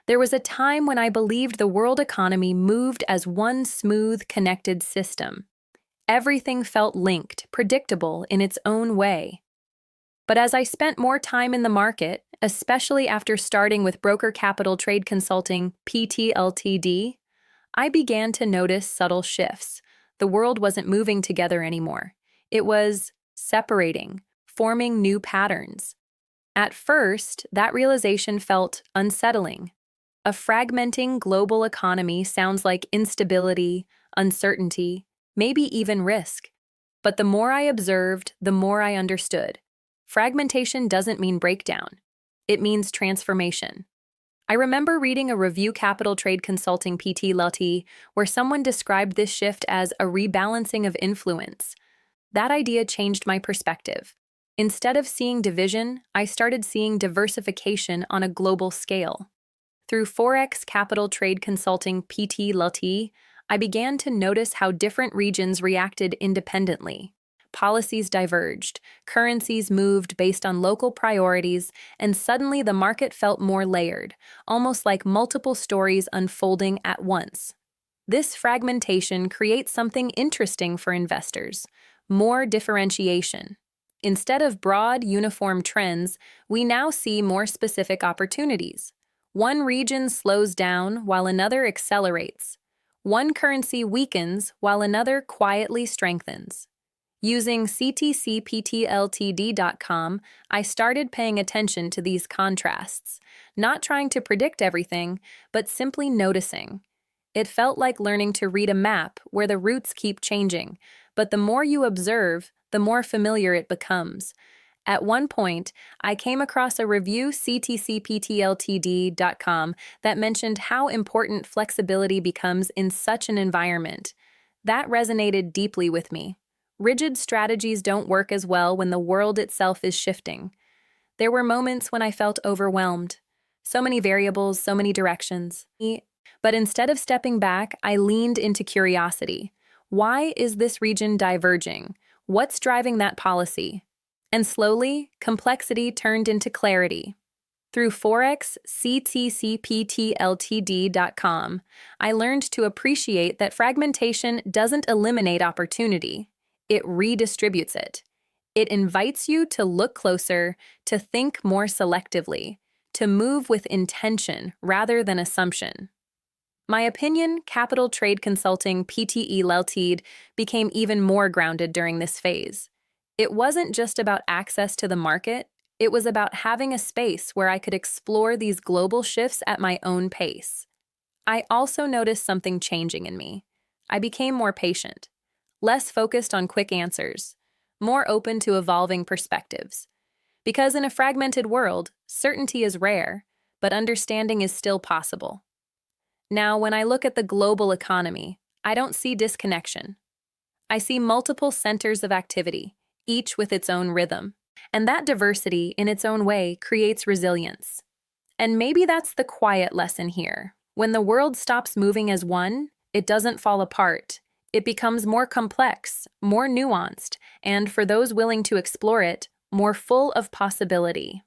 There was a time when I believed the world economy moved as one smooth, connected system. Everything felt linked, predictable in its own way. But as I spent more time in the market, especially after starting with broker capital trade consulting PT Ltd, I began to notice subtle shifts. The world wasn't moving together anymore. It was separating, forming new patterns. At first, that realization felt unsettling. A fragmenting global economy sounds like instability, uncertainty, maybe even risk. But the more I observed, the more I understood. Fragmentation doesn't mean breakdown. It means transformation. I remember reading a review capital trade consulting PT Ltd where someone described this shift as a rebalancing of influence. That idea changed my perspective. Instead of seeing division, I started seeing diversification on a global scale. Through Forex Capital Trade Consulting PT Ltd, I began to notice how different regions reacted independently. Policies diverged, currencies moved based on local priorities, and suddenly the market felt more layered, almost like multiple stories unfolding at once. This fragmentation creates something interesting for investors: more differentiation. Instead of broad, uniform trends, we now see more specific opportunities. One region slows down while another accelerates. One currency weakens while another quietly strengthens. Using ctcptltd.com, I started paying attention to these contrasts, not trying to predict everything, but simply noticing. It felt like learning to read a map where the routes keep changing, but the more you observe, the more familiar it becomes. At one point, I came across a review ctcptltd.com that mentioned how important flexibility becomes in such an environment. That resonated deeply with me. Rigid strategies don't work as well when the world itself is shifting. There were moments when I felt overwhelmed. So many variables, so many directions. But instead of stepping back, I leaned into curiosity. Why is this region diverging? What's driving that policy? And slowly, complexity turned into clarity. Through Forex ctcptltd.com, I learned to appreciate that fragmentation doesn't eliminate opportunity. It redistributes it. It invites you to look closer, to think more selectively, to move with intention rather than assumption. My opinion, Capital Trade Consulting PTE Ltd became even more grounded during this phase. It wasn't just about access to the market, it was about having a space where I could explore these global shifts at my own pace. I also noticed something changing in me. I became more patient, less focused on quick answers, more open to evolving perspectives. Because in a fragmented world, certainty is rare, but understanding is still possible. Now, when I look at the global economy, I don't see disconnection. I see multiple centers of activity, each with its own rhythm. And that diversity, in its own way, creates resilience. And maybe that's the quiet lesson here. When the world stops moving as one, it doesn't fall apart. It becomes more complex, more nuanced, and for those willing to explore it, more full of possibility.